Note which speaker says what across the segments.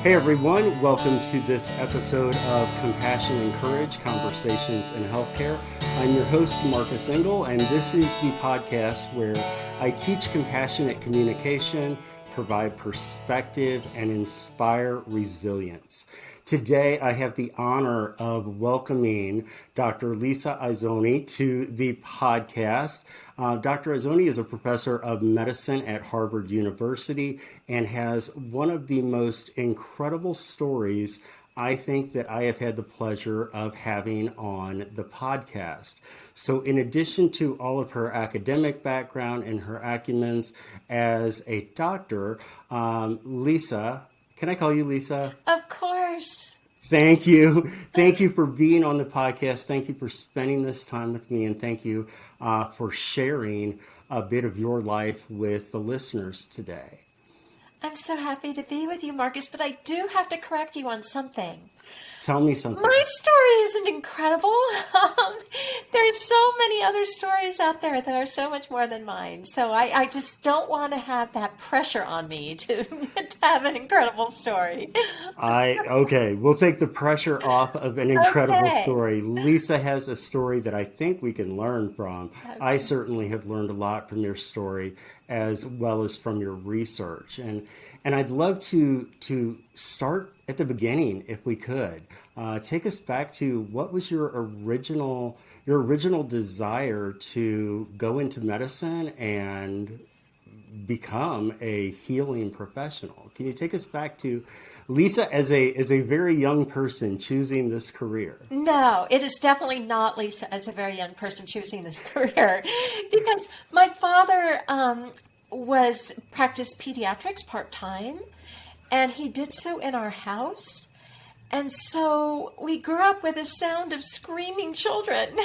Speaker 1: Hey everyone, welcome to this episode of Compassion and Courage, Conversations in Healthcare. I'm your host, Marcus Engel, and this is the podcast where I teach compassionate communication, provide perspective, and inspire resilience. Today, I have the honor of welcoming Dr. Lisa Iezzoni to the podcast. Dr. Iezzoni is a professor of medicine at Harvard University and has one of the most incredible stories I think that I have had the pleasure of having on the podcast. So in addition to all of her academic background and her acumens as a doctor, Lisa, can I call you Lisa?
Speaker 2: Of course.
Speaker 1: Thank you. Thank you for being on the podcast. Thank you for spending this time with me. And thank you for sharing a bit of your life with the listeners today.
Speaker 2: I'm so happy to be with you, Marcus, but I do have to correct you on something.
Speaker 1: Tell me something.
Speaker 2: My story isn't incredible. There's so many other stories out there that are so much more than mine. So I just don't want to have that pressure on me to have an incredible story.
Speaker 1: Okay, we'll take the pressure off of an incredible story. Lisa has a story that I think we can learn from. Okay. I certainly have learned a lot from your story as well as from your research. And I'd love to start at the beginning, if we could. Take us back to what was your original desire to go into medicine and become a healing professional. Can you take us back to Lisa as a very young person choosing this career?
Speaker 2: No, it is definitely not Lisa as a very young person choosing this career, because my father practiced pediatrics part-time, and he did so in our house. And so we grew up with a sound of screaming children,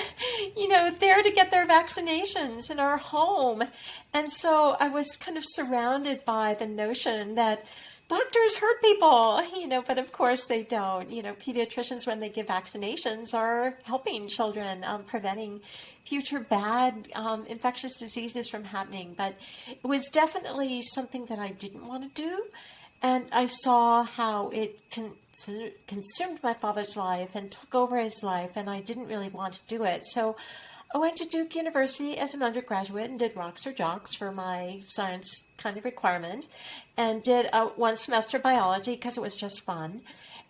Speaker 2: there to get their vaccinations in our home. And so I was kind of surrounded by the notion that doctors hurt people, but of course they don't. Pediatricians, when they give vaccinations, are helping children, preventing future bad infectious diseases from happening. But it was definitely something that I didn't want to do. And I saw how it consumed my father's life and took over his life, and I didn't really want to do it. So I went to Duke University as an undergraduate and did rocks or jocks for my science kind of requirement, and did one semester biology because it was just fun.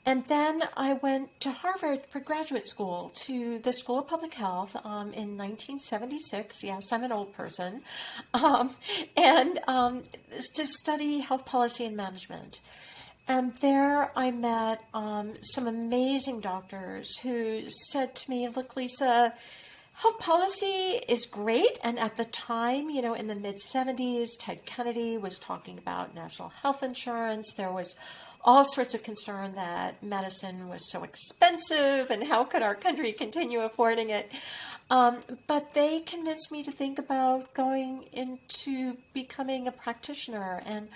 Speaker 2: And then I went to Harvard for graduate school, to the School of Public Health in 1976. Yes, I'm an old person. And to study health policy and management. And there I met some amazing doctors who said to me, look, Lisa, health policy is great. And at the time, in the mid-70s, Ted Kennedy was talking about national health insurance. There was all sorts of concern that medicine was so expensive and how could our country continue affording it. But they convinced me to think about going into becoming a practitioner. And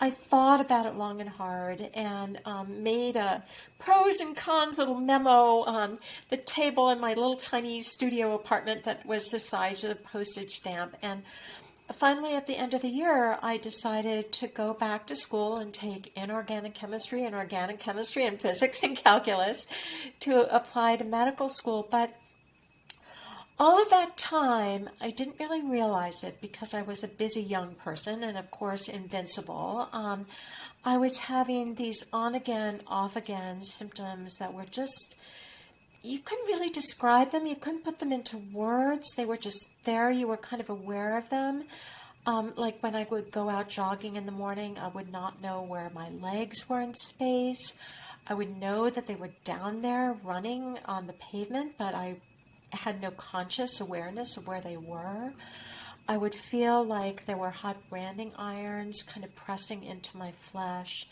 Speaker 2: I thought about it long and hard and made a pros and cons little memo on the table in my little tiny studio apartment that was the size of a postage stamp. And finally, at the end of the year, I decided to go back to school and take inorganic chemistry and organic chemistry and physics and calculus to apply to medical school. But all of that time, I didn't really realize it because I was a busy young person and, of course, invincible. I was having these on-again, off-again symptoms that were just, you couldn't really describe them. You couldn't put them into words. They were just there. You were kind of aware of them. Like when I would go out jogging in the morning, I would not know where my legs were in space. I would know that they were down there running on the pavement, but I had no conscious awareness of where they were. I would feel like there were hot branding irons kind of pressing into my flesh.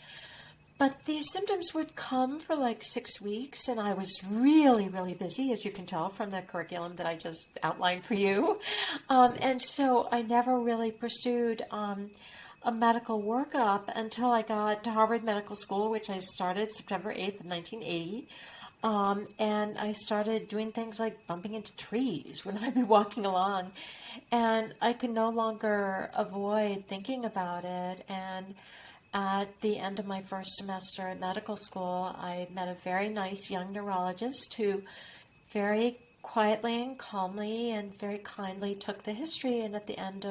Speaker 2: But these symptoms would come for like 6 weeks, and I was really, really busy, as you can tell from the curriculum that I just outlined for you. And so I never really pursued a medical workup until I got to Harvard Medical School, which I started September 8th of 1980. And I started doing things like bumping into trees when I'd be walking along, and I could no longer avoid thinking about it. And At the end of my first semester at medical school, I met a very nice young neurologist who very quietly and calmly and very kindly took the history, and at the end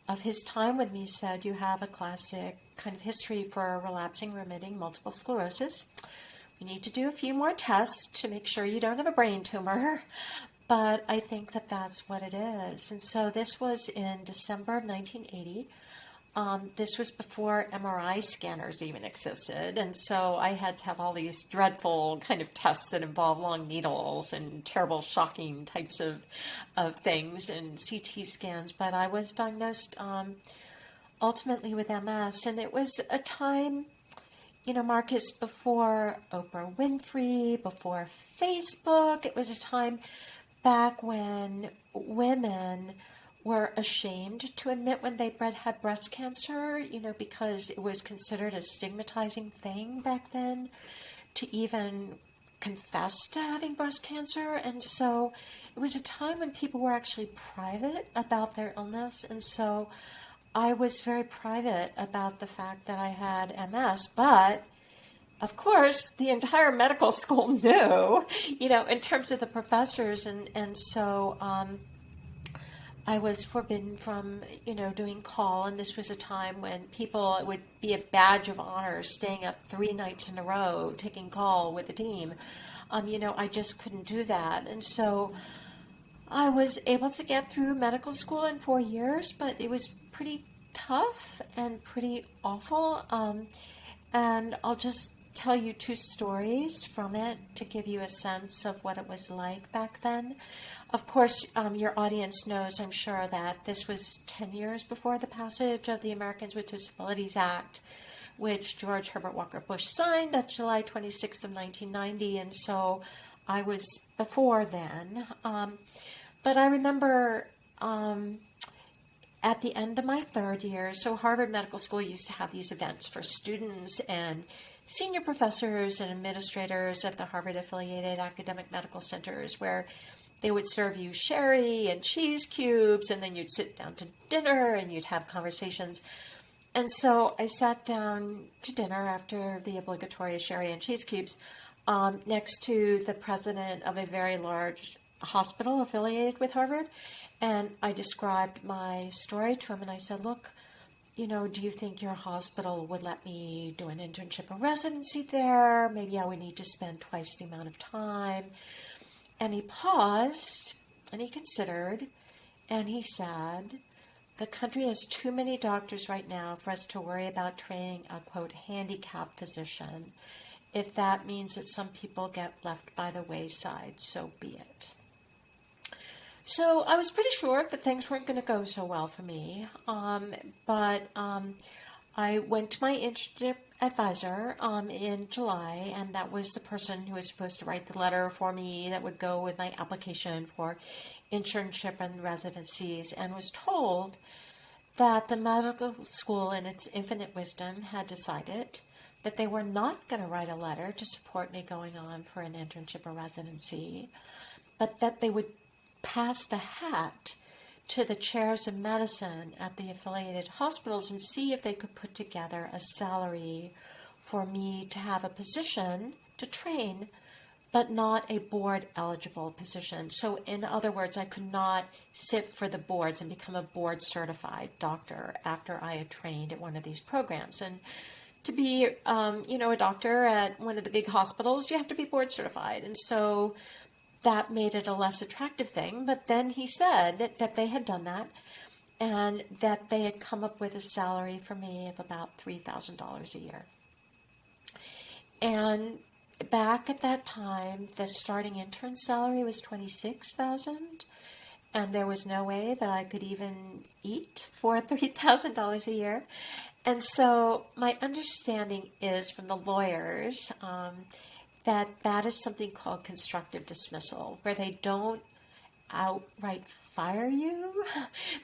Speaker 2: of his time with me said, "You have a classic kind of history for relapsing remitting multiple sclerosis. We need to do a few more tests to make sure you don't have a brain tumor, but I think that that's what it is." And so this was in December of 1980. This was before MRI scanners even existed, and so I had to have all these dreadful kind of tests that involve long needles and terrible, shocking types of things and CT scans. But I was diagnosed ultimately with MS, and it was a time, Marcus, before Oprah Winfrey, before Facebook. It was a time back when women were ashamed to admit when they had breast cancer, because it was considered a stigmatizing thing back then to even confess to having breast cancer. And so it was a time when people were actually private about their illness. And so I was very private about the fact that I had MS, but of course, the entire medical school knew, in terms of the professors. And so I was forbidden from, doing call. And this was a time when it would be a badge of honor staying up 3 nights in a row, taking call with the team. I just couldn't do that. And so I was able to get through medical school in 4 years, but it was pretty tough and pretty awful. And I'll just tell you 2 stories from it to give you a sense of what it was like back then. Of course, your audience knows, I'm sure, that this was 10 years before the passage of the Americans with Disabilities Act, which George Herbert Walker Bush signed on July 26th of 1990, and so I was before then. But I remember at the end of my 3rd year, so Harvard Medical School used to have these events for students and senior professors and administrators at the Harvard-affiliated academic medical centers, where they would serve you sherry and cheese cubes, and then you'd sit down to dinner and you'd have conversations. And so I sat down to dinner after the obligatory sherry and cheese cubes next to the president of a very large hospital affiliated with Harvard. And I described my story to him, and I said, "Look, do you think your hospital would let me do an internship or residency there? Maybe I would need to spend twice the amount of time." And he paused, and he considered, and he said, "The country has too many doctors right now for us to worry about training a, quote, handicapped physician. If that means that some people get left by the wayside, so be it." So I was pretty sure that things weren't going to go so well for me, but I went to my internship advisor in July, and that was the person who was supposed to write the letter for me that would go with my application for internship and residencies, and was told that the medical school, in its infinite wisdom, had decided that they were not going to write a letter to support me going on for an internship or residency, but that they would pass the hat to the chairs of medicine at the affiliated hospitals and see if they could put together a salary for me to have a position to train, but not a board-eligible position. So in other words, I could not sit for the boards and become a board-certified doctor after I had trained at one of these programs. And to be, a doctor at one of the big hospitals, you have to be board-certified. And so that made it a less attractive thing. But then he said that they had done that and that they had come up with a salary for me of about $3,000 a year. And back at that time, the starting intern salary was $26,000, and there was no way that I could even eat for $3,000 a year. And so my understanding is from the lawyers that is something called constructive dismissal, where they don't outright fire you,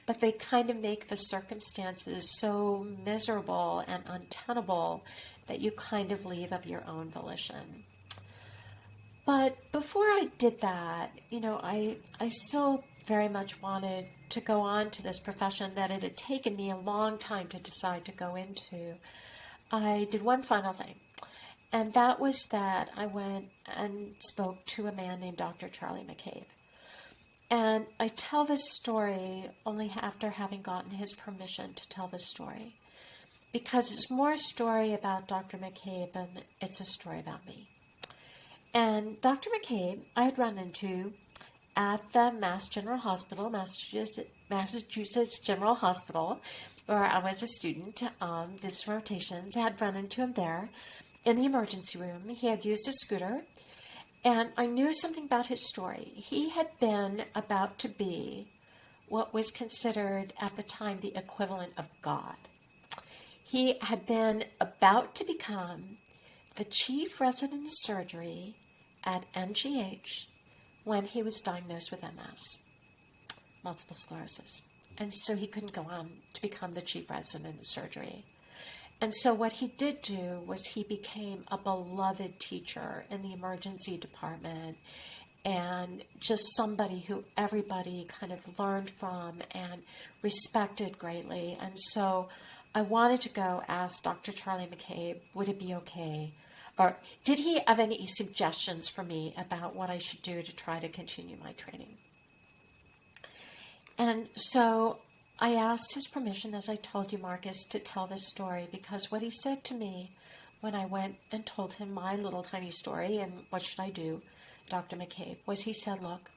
Speaker 2: but they kind of make the circumstances so miserable and untenable that you kind of leave of your own volition. But before I did that, I still very much wanted to go on to this profession that it had taken me a long time to decide to go into. I did one final thing. And that was that I went and spoke to a man named Dr. Charlie McCabe. And I tell this story only after having gotten his permission to tell this story, because it's more a story about Dr. McCabe than it's a story about me. And Dr. McCabe, I had run into at the Massachusetts General Hospital, where I was a student, did some rotations. I had run into him there in the emergency room. He had used a scooter, and I knew something about his story. He had been about to be what was considered at the time the equivalent of God. He had been about to become the chief resident of surgery at MGH when he was diagnosed with MS, multiple sclerosis. And so he couldn't go on to become the chief resident of surgery. And so what he did do was he became a beloved teacher in the emergency department, and just somebody who everybody kind of learned from and respected greatly. And so I wanted to go ask Dr. Charlie McCabe, would it be okay? Or did he have any suggestions for me about what I should do to try to continue my training? And so I asked his permission, as I told you, Marcus, to tell this story, because what he said to me when I went and told him my little tiny story and what should I do, Dr. McCabe, was he said, look,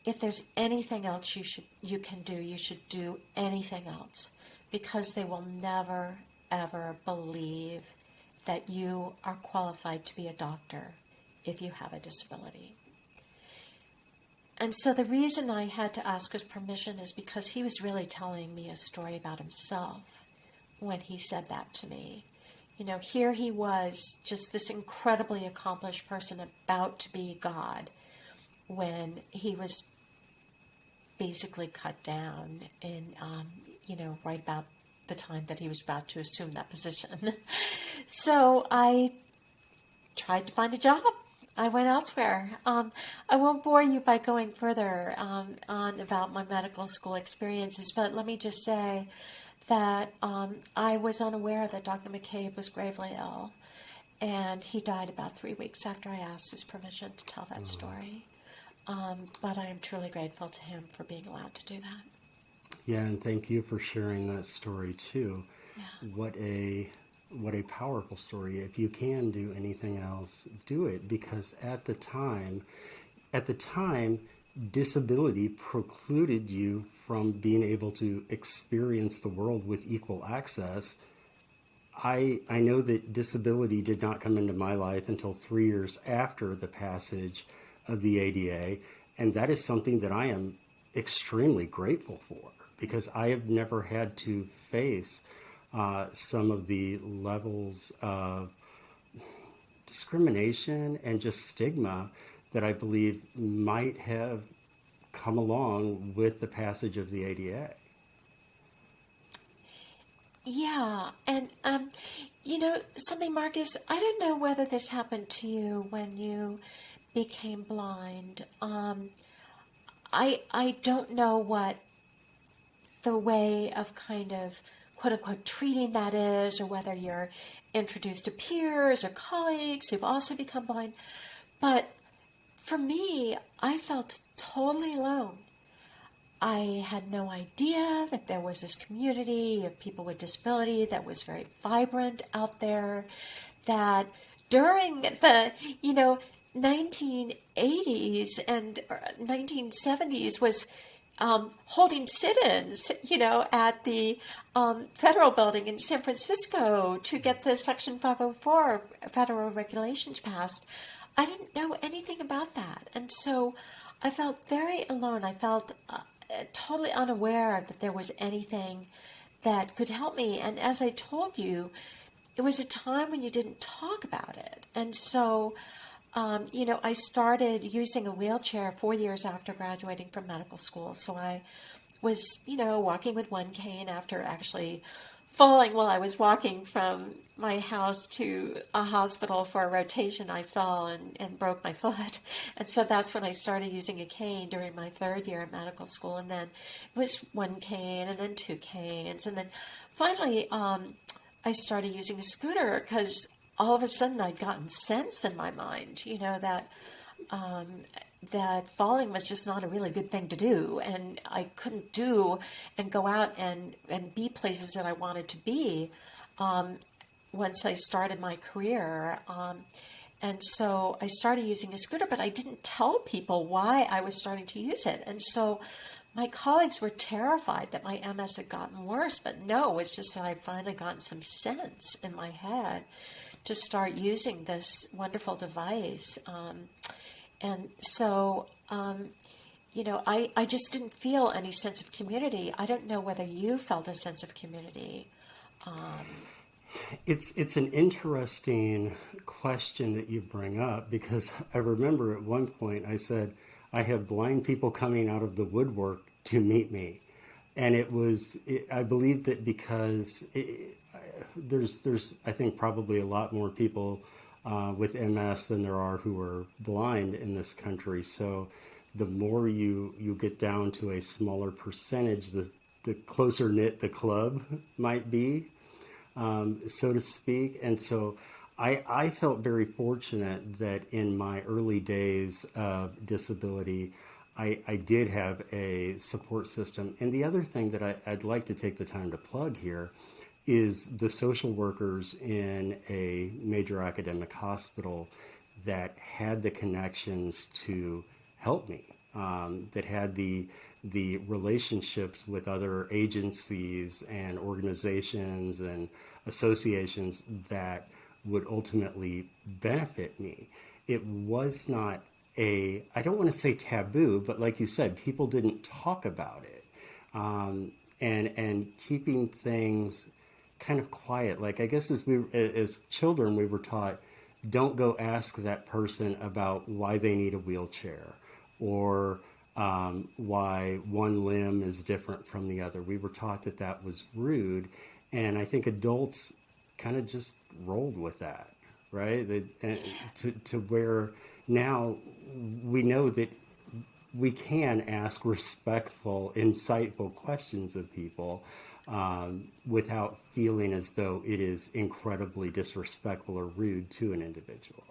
Speaker 2: if there's anything else you can do, you should do anything else, because they will never, ever believe that you are qualified to be a doctor if you have a disability. And so the reason I had to ask his permission is because he was really telling me a story about himself when he said that to me. You know, here he was, just this incredibly accomplished person about to be God, when he was basically cut down in, right about the time that he was about to assume that position. So I tried to find a job. I went elsewhere. I won't bore you by going further on about my medical school experiences, but let me just say that I was unaware that Dr. McCabe was gravely ill, and he died about 3 weeks after I asked his permission to tell that story. But I am truly grateful to him for being allowed to do that.
Speaker 1: Yeah, and thank you for sharing that story too.
Speaker 2: Yeah.
Speaker 1: What a powerful story. If you can do anything else, do it, because at the time, disability precluded you from being able to experience the world with equal access. I know that disability did not come into my life until 3 years after the passage of the ADA, and that is something that I am extremely grateful for, because I have never had to face some of the levels of discrimination and just stigma that I believe might have come along with the passage of the ADA.
Speaker 2: Yeah, and something, Marcus, I don't know whether this happened to you when you became blind. I don't know what the way of kind of quote unquote treating that is, or whether you're introduced to peers or colleagues who've also become blind. But for me, I felt totally alone. I had no idea that there was this community of people with disability that was very vibrant out there, that during the, 1980s and 1970s was holding sit-ins, at the federal building in San Francisco to get the Section 504 federal regulations passed. I didn't know anything about that. And so I felt very alone. I felt totally unaware that there was anything that could help me. And as I told you, it was a time when you didn't talk about it. And so I started using a wheelchair 4 years after graduating from medical school. So I was, walking with one cane after actually falling while I was walking from my house to a hospital for a rotation. I fell and broke my foot. And so that's when I started using a cane during my third year at medical school. And then it was one cane and then two canes. And then finally, I started using a scooter because all of a sudden I'd gotten sense in my mind, that falling was just not a really good thing to do, and I couldn't do and go out and be places that I wanted to be once I started my career. And so I started using a scooter, but I didn't tell people why I was starting to use it. And so my colleagues were terrified that my MS had gotten worse, but no, it's just that I'd finally gotten some sense in my head to start using this wonderful device. And so, I just didn't feel any sense of community. I don't know whether you felt a sense of community.
Speaker 1: It's an interesting question that you bring up, because I remember at one point I said, I have blind people coming out of the woodwork to meet me. And I believe that because there's, I think, probably a lot more people with MS than there are who are blind in this country. So the more you get down to a smaller percentage, the closer knit the club might be, so to speak. And so I felt very fortunate that in my early days of disability, I did have a support system. And the other thing that I'd like to take the time to plug here is the social workers in a major academic hospital that had the connections to help me, that had the relationships with other agencies and organizations and associations that would ultimately benefit me. It was not I don't want to say taboo, but like you said, people didn't talk about it. And keeping things kind of quiet. Like, I guess as children, we were taught, don't go ask that person about why they need a wheelchair, or why one limb is different from the other. We were taught that was rude. And I think adults kind of just rolled with that, right? To where now we know that we can ask respectful, insightful questions of people without feeling as though it is incredibly disrespectful or rude to an individual.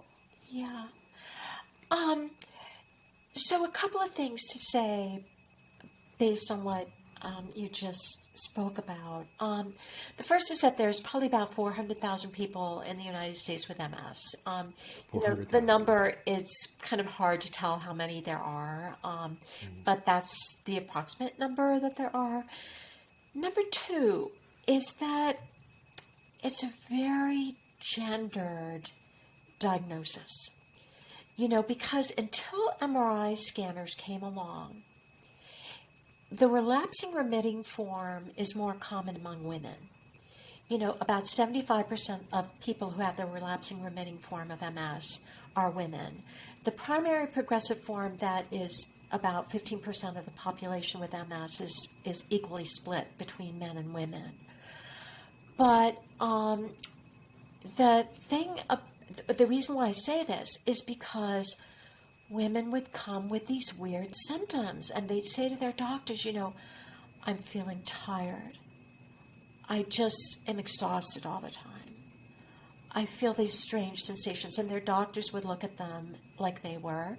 Speaker 2: Yeah. So a couple of things to say based on what you just spoke about. The first is that there's probably about 400,000 people in the United States with MS. The number, it's kind of hard to tell how many there are, but that's the approximate number that there are. Number two is that it's a very gendered diagnosis. Because until MRI scanners came along, the relapsing remitting form is more common among women. About 75% of people who have the relapsing remitting form of MS are women. The primary progressive form, that is about 15% of the population with MS, is equally split between men and women. But the reason why I say this is because women would come with these weird symptoms, and they'd say to their doctors, I'm feeling tired. I just am exhausted all the time. I feel these strange sensations, and their doctors would look at them like they were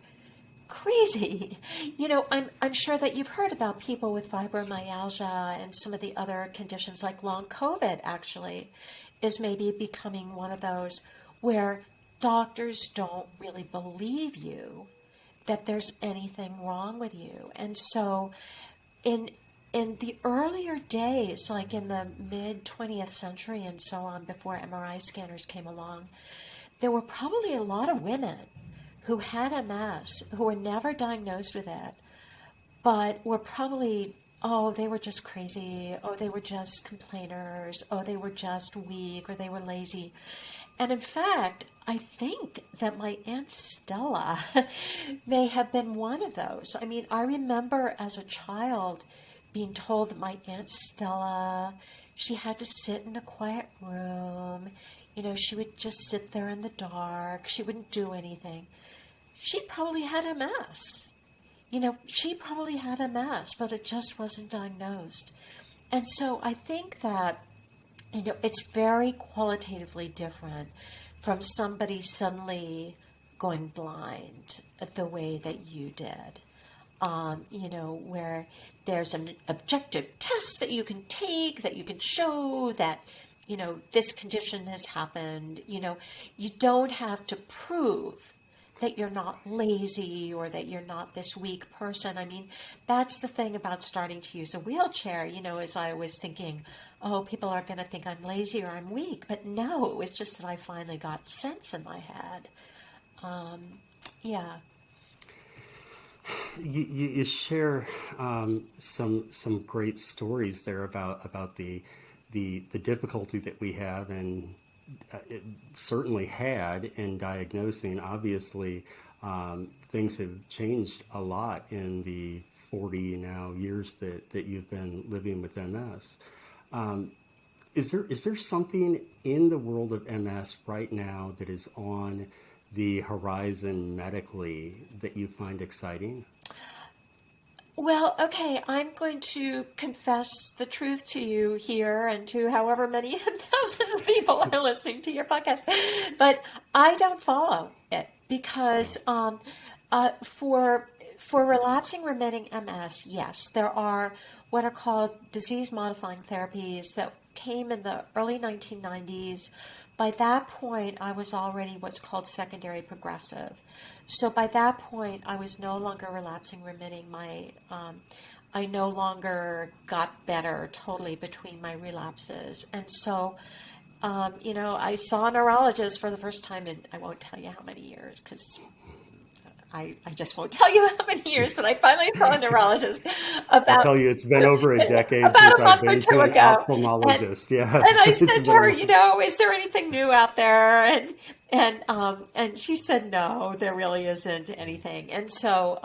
Speaker 2: crazy. I'm sure that you've heard about people with fibromyalgia and some of the other conditions, like long COVID actually is maybe becoming one of those where doctors don't really believe you that there's anything wrong with you. And so in the earlier days, like in the mid 20th century and so on, before MRI scanners came along, there were probably a lot of women who had MS who were never diagnosed with it, but were probably, they were just crazy, they were just complainers, they were just weak, or they were lazy. And in fact, I think that my Aunt Stella may have been one of those. I mean, I remember as a child being told that my Aunt Stella, she had to sit in a quiet room. She would just sit there in the dark. She wouldn't do anything. She probably had MS. She probably had MS, but it just wasn't diagnosed. And so I think that it's very qualitatively different from somebody suddenly going blind the way that you did. Where there's an objective test that you can take, that you can show that, this condition has happened. You don't have to prove that you're not lazy or that you're not this weak person. I mean, that's the thing about starting to use a wheelchair, as I was thinking, oh, people are going to think I'm lazy or I'm weak. But no, it was just that I finally got sense in my head. Yeah.
Speaker 1: You share some great stories there about the difficulty that we have and it certainly had in diagnosing. Obviously, things have changed a lot in the 40 now years that you've been living with MS. Is there something in the world of MS right now that is on the horizon medically that you find exciting?
Speaker 2: Well, okay, I'm going to confess the truth to you here and to however many thousands of people are listening to your podcast, but I don't follow it because for relapsing remitting MS, yes, there are what are called disease-modifying therapies that came in the early 1990s. By that point, I was already what's called secondary progressive. So by that point, I was no longer relapsing remitting. I no longer got better totally between my relapses. And so, I saw a neurologist for the first time in, I won't tell you how many years, because I just won't tell you how many years, but I finally saw a neurologist
Speaker 1: I'll tell you, it's been over a decade
Speaker 2: about
Speaker 1: since
Speaker 2: a
Speaker 1: I've
Speaker 2: month or
Speaker 1: been
Speaker 2: two
Speaker 1: to an
Speaker 2: ago.
Speaker 1: ophthalmologist. Yes.
Speaker 2: And I
Speaker 1: It's
Speaker 2: said to
Speaker 1: been
Speaker 2: her,
Speaker 1: over.
Speaker 2: is there anything new out there? And she said, no, there really isn't anything. And so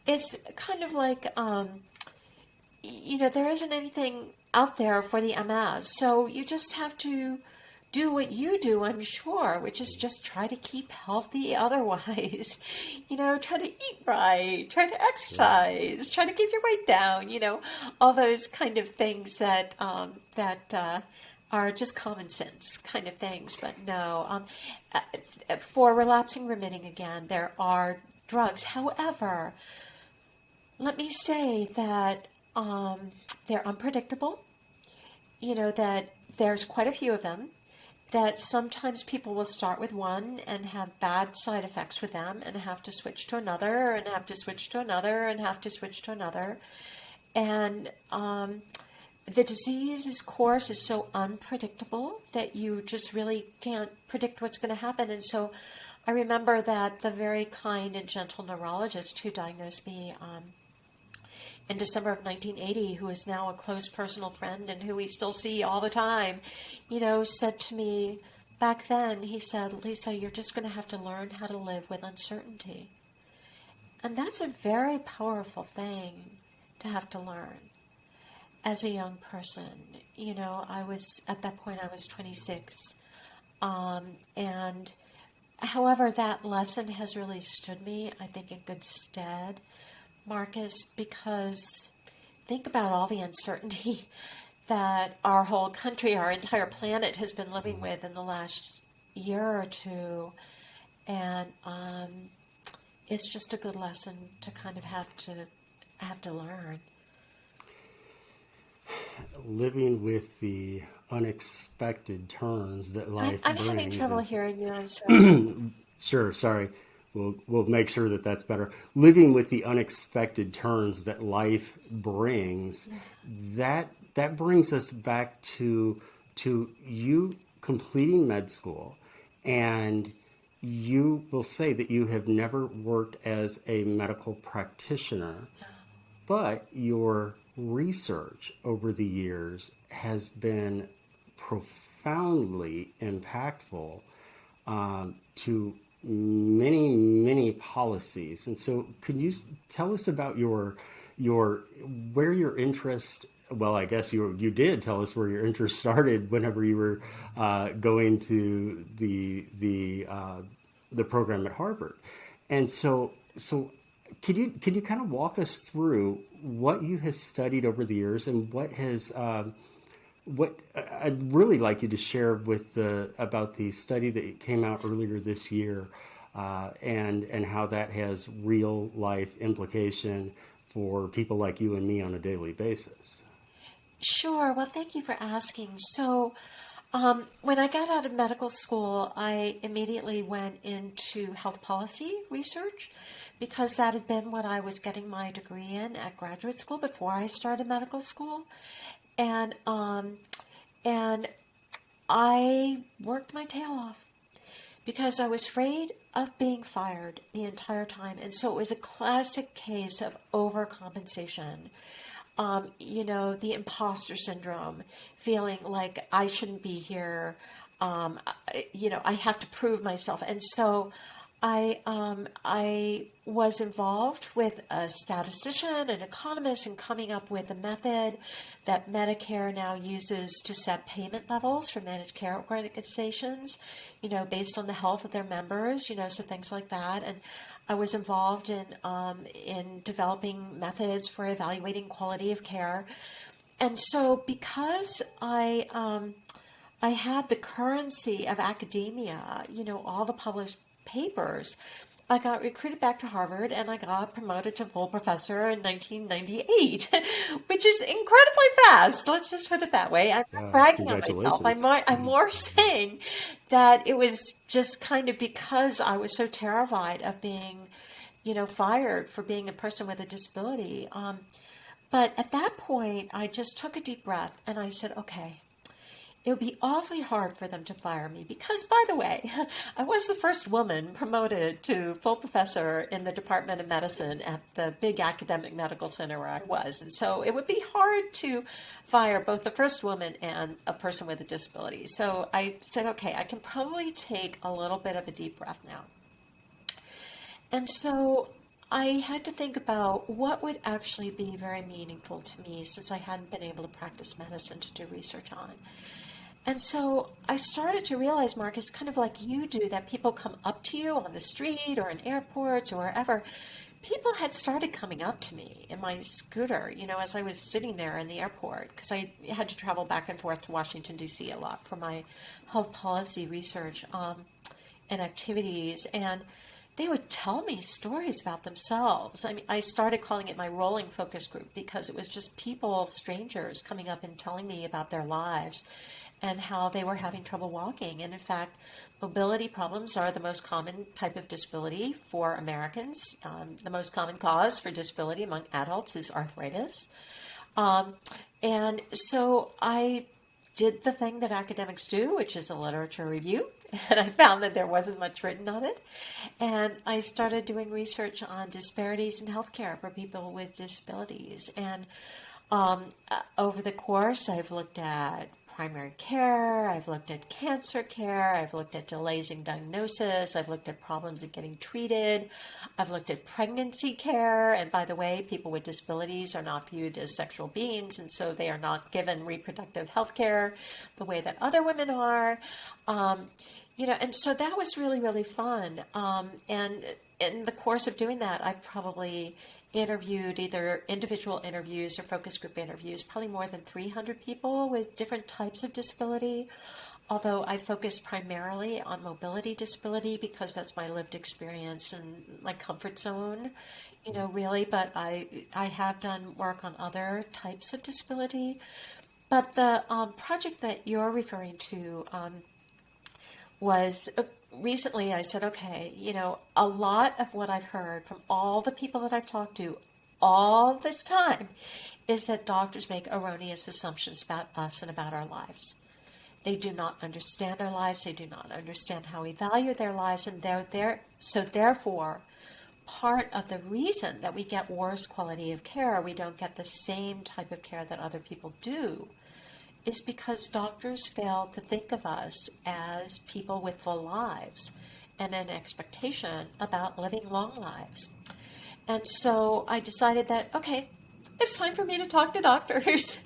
Speaker 2: it's kind of like, there isn't anything out there for the MS. So you just have to do what you do, I'm sure, which is just try to keep healthy otherwise. Try to eat right, try to exercise, try to keep your weight down, all those kind of things that are just common sense kind of things. But no, for relapsing remitting again, there are drugs. However, let me say that they're unpredictable, that there's quite a few of them, that sometimes people will start with one and have bad side effects with them and have to switch to another and have to switch to another and have to switch to another. And the disease's course is so unpredictable that you just really can't predict what's going to happen. And so I remember that the very kind and gentle neurologist who diagnosed me in December of 1980, who is now a close personal friend and who we still see all the time, said to me back then, he said, Lisa, you're just going to have to learn how to live with uncertainty. And that's a very powerful thing to have to learn as a young person. At that point, I was 26. And however, that lesson has really stood me, I think, in good stead, Marcus, because think about all the uncertainty that our whole country, our entire planet has been living with in the last year or two. And it's just a good lesson to kind of have to learn.
Speaker 1: Living with the unexpected turns that life
Speaker 2: I'm
Speaker 1: brings.
Speaker 2: having trouble hearing you. I'm sorry.
Speaker 1: Sure, sorry. We'll make sure that that's better. Living with the unexpected turns that life brings, that brings us back to you completing med school, and you will say that you have never worked as a medical practitioner, but your research over the years has been profoundly impactful to many, many policies. And so could you tell us about where your interest, well, I guess you did tell us where your interest started whenever you were going to the program at Harvard. And so could you kind of walk us through what you have studied over the years and what has What I'd really like you to share with about the study that came out earlier this year, and how that has real life implication for people like you and me on a daily basis.
Speaker 2: Sure. Well, thank you for asking. So, when I got out of medical school, I immediately went into health policy research because that had been what I was getting my degree in at graduate school before I started medical school. And and I worked my tail off because I was afraid of being fired the entire time. And so it was a classic case of overcompensation. The imposter syndrome, feeling like I shouldn't be here. I have to prove myself. And so I was involved with a statistician, an economist, in coming up with a method that Medicare now uses to set payment levels for managed care organizations, based on the health of their members, so things like that. And I was involved in developing methods for evaluating quality of care. And so because I had the currency of academia, all the published papers, I got recruited back to Harvard and I got promoted to full professor in 1998, which is incredibly fast. Let's just put it that way. I'm not bragging on myself. I'm more saying that it was just kind of because I was so terrified of being, fired for being a person with a disability. But at that point, I just took a deep breath and I said, okay, it would be awfully hard for them to fire me because, by the way, I was the first woman promoted to full professor in the Department of Medicine at the big academic medical center where I was. And so it would be hard to fire both the first woman and a person with a disability. So I said, okay, I can probably take a little bit of a deep breath now. And so I had to think about what would actually be very meaningful to me since I hadn't been able to practice medicine to do research on. And so I started to realize, Marcus, kind of like you do, that people come up to you on the street or in airports or wherever. People had started coming up to me in my scooter, as I was sitting there in the airport, because I had to travel back and forth to Washington, D.C. a lot for my health policy research and activities. And they would tell me stories about themselves. I mean, I started calling it my rolling focus group because it was just people, strangers, coming up and telling me about their lives and how they were having trouble walking. And in fact, mobility problems are the most common type of disability for Americans. The most common cause for disability among adults is arthritis. And so I did the thing that academics do, which is a literature review. And I found that there wasn't much written on it. And I started doing research on disparities in healthcare for people with disabilities. And over the course, I've looked at primary care, I've looked at cancer care, I've looked at delays in diagnosis, I've looked at problems in getting treated, I've looked at pregnancy care, and by the way, people with disabilities are not viewed as sexual beings, and so they are not given reproductive health care the way that other women are. And so that was really, really fun. And in the course of doing that, I've probably interviewed either individual interviews or focus group interviews, probably more than 300 people with different types of disability, although I focused primarily on mobility disability because that's my lived experience and my comfort zone, really, but I have done work on other types of disability. But the project that you're referring to was recently I said, okay, a lot of what I've heard from all the people that I've talked to all this time is that doctors make erroneous assumptions about us and about our lives. They do not understand our lives. They do not understand how we value their lives. And they're there. So therefore, part of the reason that we get worse quality of care, we don't get the same type of care that other people do, is because doctors fail to think of us as people with full lives and an expectation about living long lives. And so I decided that, okay, it's time for me to talk to doctors.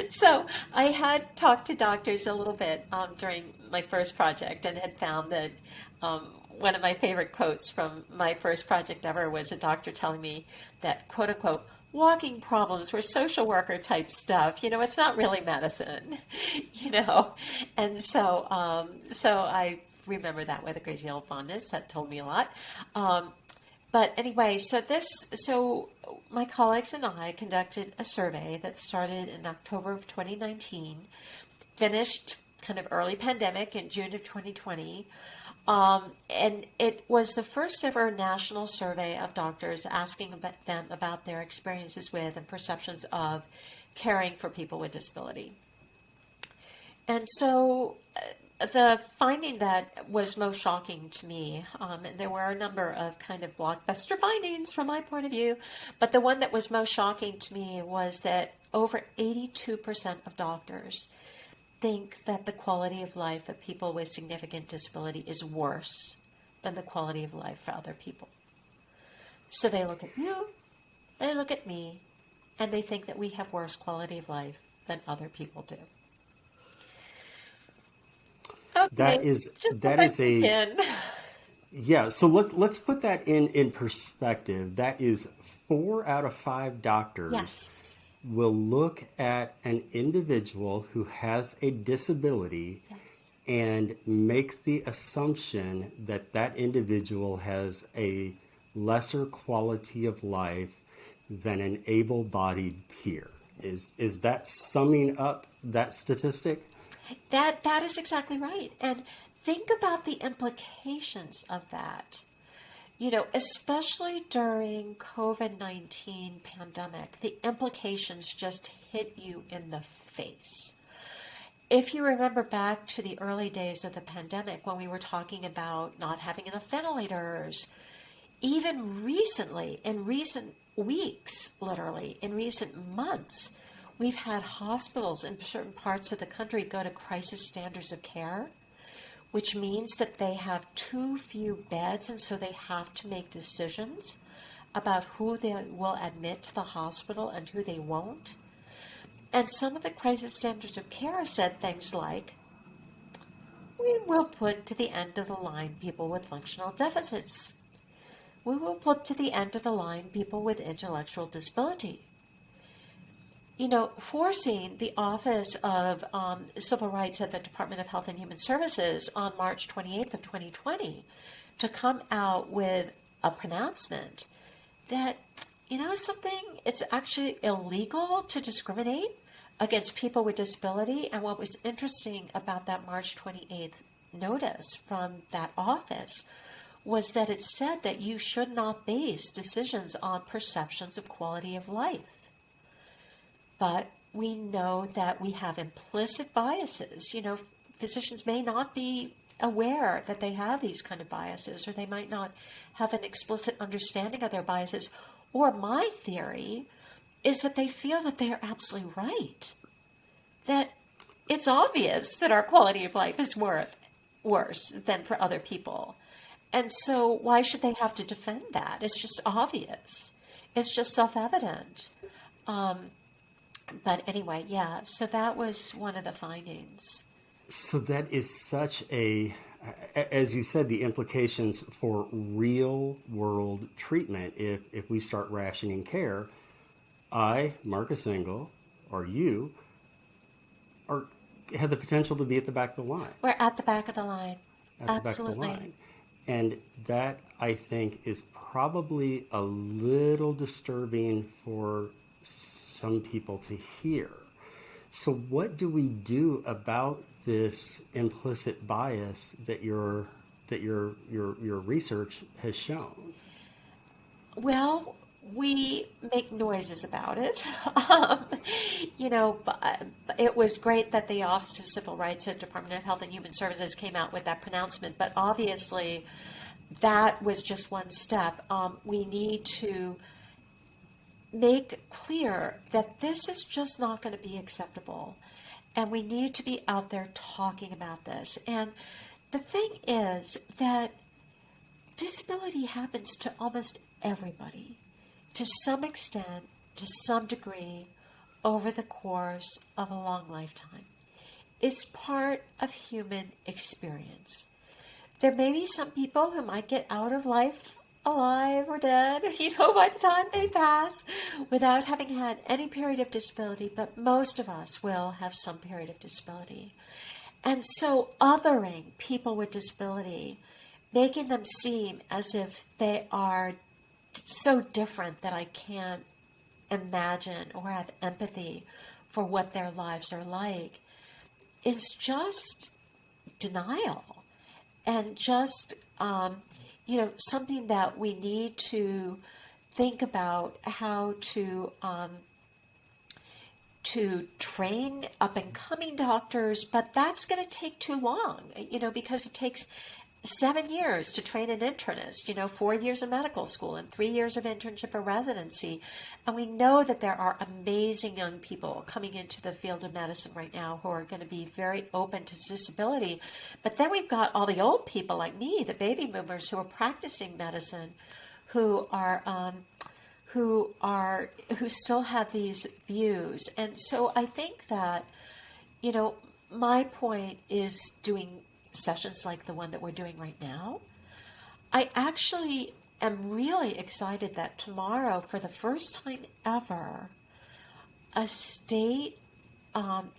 Speaker 2: So I had talked to doctors a little bit during my first project and had found that one of my favorite quotes from my first project ever was a doctor telling me that, quote unquote, walking problems were social worker type stuff. It's not really medicine, you know. And so I remember that with a great deal of fondness. That told me a lot. But anyway, so my colleagues and I conducted a survey that started in October of 2019, finished kind of early pandemic in June of 2020. And it was the first ever national survey of doctors asking them about their experiences with and perceptions of caring for people with disability. And so the finding that was most shocking to me, and there were a number of kind of blockbuster findings from my point of view, but the one that was most shocking to me was that over 82% of doctors think that the quality of life of people with significant disability is worse than the quality of life for other people. So they look at you, they look at me, and they think that we have worse quality of life than other people do. Okay,
Speaker 1: That is a yeah. So let's put that in perspective. That is 4 out of 5 doctors
Speaker 2: Yes.
Speaker 1: will look at an individual who has a disability
Speaker 2: Yes.
Speaker 1: and make the assumption that that individual has a lesser quality of life than an able-bodied peer. Is that summing up that statistic?
Speaker 2: That is exactly right. And think about the implications of that. Especially during COVID-19 pandemic, the implications just hit you in the face. If you remember back to the early days of the pandemic when we were talking about not having enough ventilators, even recently, in recent weeks, literally, in recent months, we've had hospitals in certain parts of the country go to crisis standards of care, which means that they have too few beds, and so they have to make decisions about who they will admit to the hospital and who they won't. And some of the crisis standards of care said things like, we will put to the end of the line people with functional deficits. We will put to the end of the line people with intellectual disability. Forcing the Office of Civil Rights at the Department of Health and Human Services on March 28th of 2020 to come out with a pronouncement that, something, it's actually illegal to discriminate against people with disability. And what was interesting about that March 28th notice from that office was that it said that you should not base decisions on perceptions of quality of life. But we know that we have implicit biases. Physicians may not be aware that they have these kind of biases, or they might not have an explicit understanding of their biases. Or my theory is that they feel that they are absolutely right, that it's obvious that our quality of life is worse than for other people. And so why should they have to defend that? It's just obvious. It's just self-evident. But anyway, yeah, so that was one of the findings.
Speaker 1: So that is such as you said, the implications for real world treatment. If we start rationing care, I, Marcus Engel, or you, have the potential to be at the back of the line.
Speaker 2: We're at the back of the line.
Speaker 1: At the
Speaker 2: Absolutely.
Speaker 1: back of the line. And that, I think, is probably a little disturbing for some people to hear. So what do we do about this implicit bias that your research has shown?
Speaker 2: Well, we make noises about it. It was great that the Office of Civil Rights at Department of Health and Human Services came out with that pronouncement, but obviously that was just one step. We need to make clear that this is just not going to be acceptable, and we need to be out there talking about this. And the thing is that disability happens to almost everybody, to some extent, to some degree, over the course of a long lifetime. It's part of human experience. There may be some people who might get out of life alive or dead, by the time they pass, without having had any period of disability, but most of us will have some period of disability. And so othering people with disability, making them seem as if they are so different that I can't imagine or have empathy for what their lives are like, is just denial and just, something that we need to think about how to train up and coming doctors, but that's going to take too long, because it takes 7 years to train an internist, 4 years of medical school and 3 years of internship or residency. And we know that there are amazing young people coming into the field of medicine right now who are going to be very open to disability. But then we've got all the old people like me, the baby boomers who are practicing medicine, who still have these views. And so I think that, my point is doing sessions like the one that we're doing right now. I actually am really excited that tomorrow, for the first time ever, a state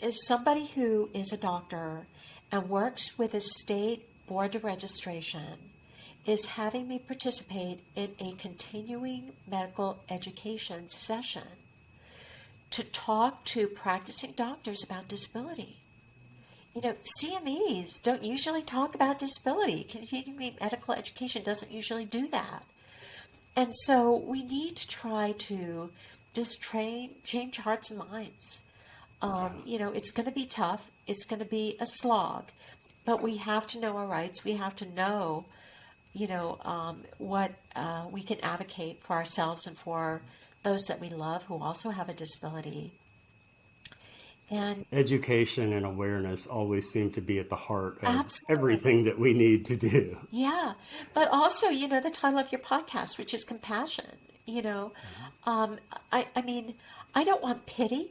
Speaker 2: is somebody who is a doctor and works with a state board of registration is having me participate in a continuing medical education session to talk to practicing doctors about disability. CMEs don't usually talk about disability. Continuing medical education doesn't usually do that. And so we need to try to just change hearts and minds. It's going to be tough. It's going to be a slog. But we have to know our rights. We have to know, what we can advocate for ourselves and for those that we love who also have a disability. And
Speaker 1: education and awareness always seem to be at the heart of
Speaker 2: absolutely.
Speaker 1: everything that we need to do.
Speaker 2: Yeah, but also, the title of your podcast, which is compassion. I mean, I don't want pity.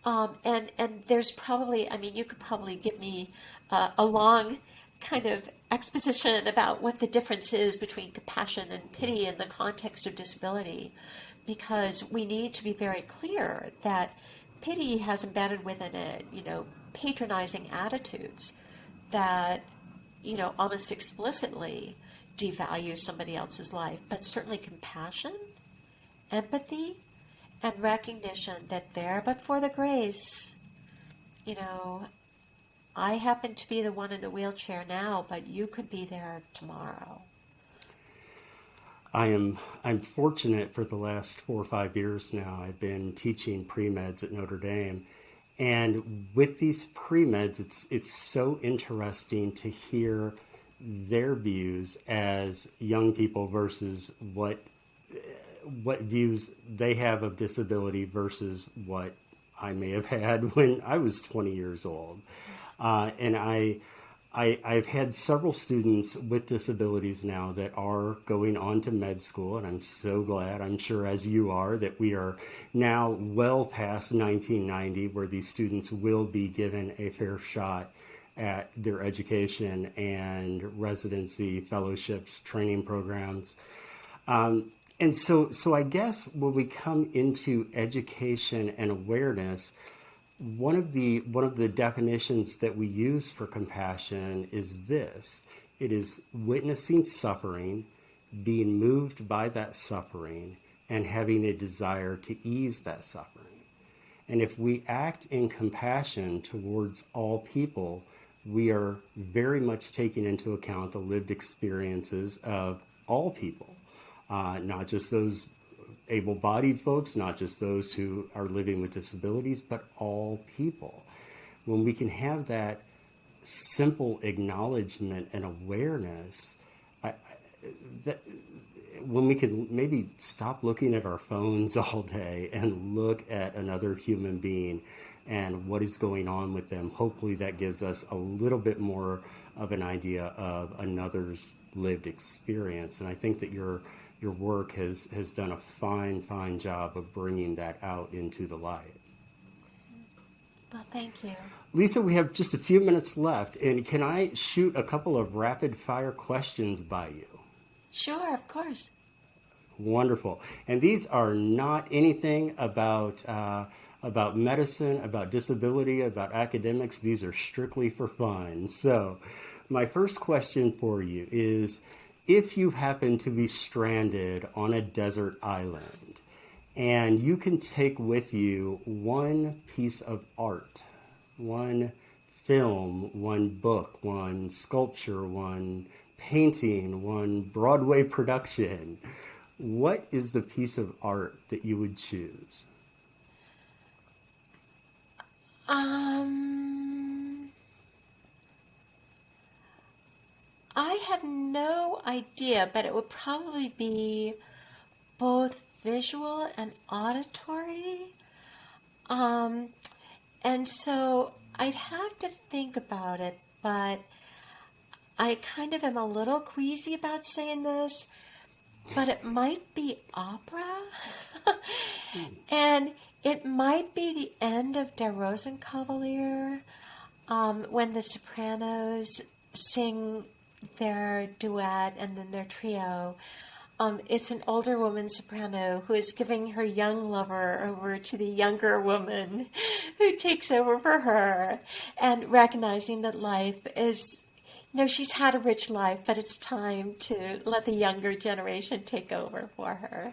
Speaker 2: And there's probably, you could probably give me a long kind of exposition about what the difference is between compassion and pity in the context of disability, because we need to be very clear that pity has embedded within it, patronizing attitudes that, almost explicitly devalue somebody else's life. But certainly compassion, empathy, and recognition that there but for the grace, I happen to be the one in the wheelchair now, but you could be there tomorrow.
Speaker 1: I'm fortunate. For the last 4 or 5 years now, I've been teaching pre-meds at Notre Dame. And with these pre-meds, it's so interesting to hear their views as young people versus what views they have of disability versus what I may have had when I was 20 years old. And I've had several students with disabilities now that are going on to med school, and I'm so glad, I'm sure as you are, that we are now well past 1990, where these students will be given a fair shot at their education and residency, fellowships, training programs. And so I guess when we come into education and awareness, one of the definitions that we use for compassion is this. It is witnessing suffering, being moved by that suffering, and having a desire to ease that suffering. And if we act in compassion towards all people, we are very much taking into account the lived experiences of all people, not just those able-bodied folks, not just those who are living with disabilities, but all people. When we can have that simple acknowledgement and awareness, when we can maybe stop looking at our phones all day and look at another human being and what is going on with them, hopefully that gives us a little bit more of an idea of another's lived experience. And I think that your work has done a fine job of bringing that out into the light.
Speaker 2: Well, thank you.
Speaker 1: Lisa, we have just a few minutes left, and can I shoot a couple of rapid fire questions by you?
Speaker 2: Sure, of course.
Speaker 1: Wonderful. And these are not anything about medicine, about disability, about academics. These are strictly for fun. So, my first question for you is, if you happen to be stranded on a desert island and you can take with you one piece of art, one film, one book, one sculpture, one painting, one Broadway production, what is the piece of art that you would choose?
Speaker 2: I have no idea, but it would probably be both visual and auditory. And so I'd have to think about it, but I kind of am a little queasy about saying this, but it might be opera. And it might be the end of Der Rosenkavalier, when the sopranos sing their duet and then their trio. It's an older woman soprano who is giving her young lover over to the younger woman who takes over for her, and recognizing that life is, she's had a rich life, but it's time to let the younger generation take over for her.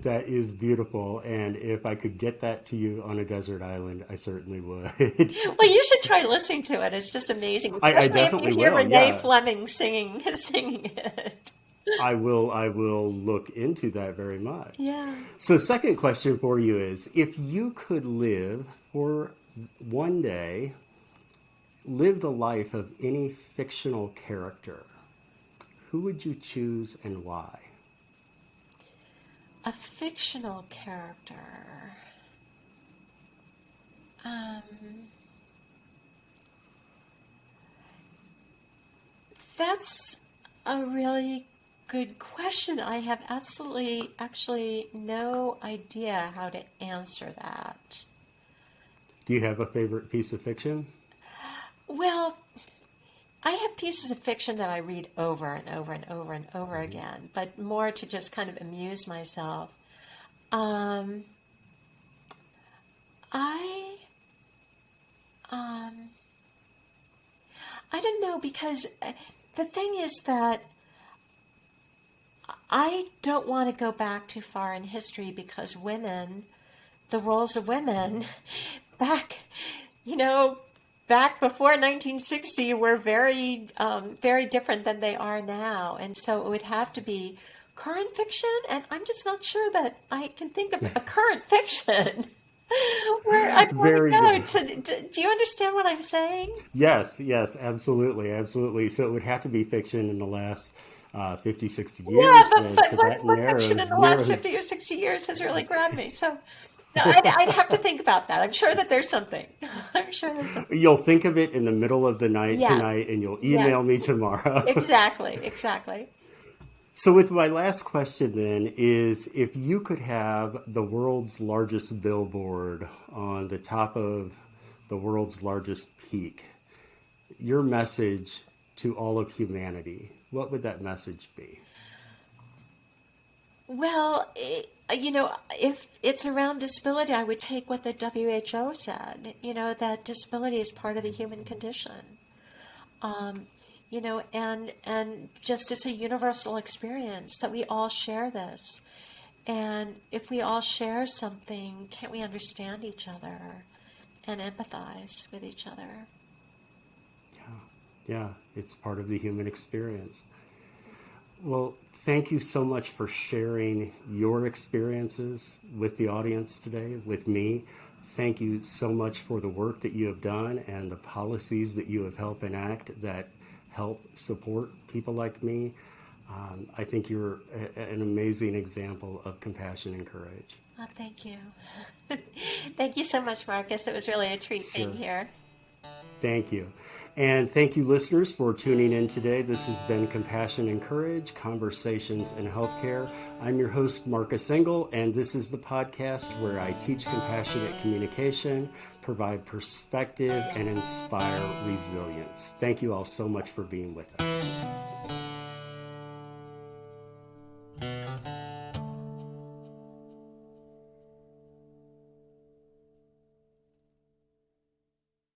Speaker 1: That is beautiful, and if I could get that to you on a desert island, I certainly would.
Speaker 2: Well, you should try listening to it. It's just amazing, especially
Speaker 1: I definitely
Speaker 2: if you hear
Speaker 1: will.
Speaker 2: Renee
Speaker 1: Yeah.
Speaker 2: Fleming singing it.
Speaker 1: I will look into that very much.
Speaker 2: Yeah.
Speaker 1: So, second question for you is, if you could live for one day, live the life of any fictional character, who would you choose and why?
Speaker 2: A fictional character. That's a really good question. I have actually no idea how to answer that.
Speaker 1: Do you have a favorite piece of fiction?
Speaker 2: Well, I have pieces of fiction that I read over and over and over and over again, but more to just kind of amuse myself. I don't know, because the thing is that I don't want to go back too far in history, because women, the roles of women back, back before 1960 were very, very different than they are now. And so it would have to be current fiction, and I'm just not sure that I can think of a current fiction where I'd want
Speaker 1: Very
Speaker 2: to go.
Speaker 1: good.
Speaker 2: So, do you understand what I'm saying?
Speaker 1: Yes, absolutely, absolutely. So it would have to be fiction in the last 50, 60 years.
Speaker 2: Yeah,
Speaker 1: Then,
Speaker 2: but
Speaker 1: so
Speaker 2: what
Speaker 1: that
Speaker 2: fiction in the last 50 or 60 years has really grabbed me. So no, I'd have to think about that. I'm sure that there's something. I'm sure there's something.
Speaker 1: You'll think of it in the middle of the night
Speaker 2: Yeah.
Speaker 1: tonight, and you'll
Speaker 2: Yeah.
Speaker 1: email me tomorrow.
Speaker 2: Exactly.
Speaker 1: So with my last question then is, if you could have the world's largest billboard on the top of the world's largest peak, your message to all of humanity, what would that message be?
Speaker 2: Well, if it's around disability, I would take what the WHO said, that disability is part of the human condition. And just it's a universal experience that we all share this. And if we all share something, can't we understand each other and empathize with each other?
Speaker 1: Yeah, it's part of the human experience. Well, thank you so much for sharing your experiences with the audience today, with me. Thank you so much for the work that you have done and the policies that you have helped enact that help support people like me. I think you're an amazing example of compassion and courage.
Speaker 2: Oh, thank you. Thank you so much, Marcus. It was really a treat being here.
Speaker 1: Thank you. And thank you, listeners, for tuning in today. This has been Compassion and Courage, Conversations in Healthcare. I'm your host, Marcus Engel, and this is the podcast where I teach compassionate communication, provide perspective, and inspire resilience. Thank you all so much for being with us.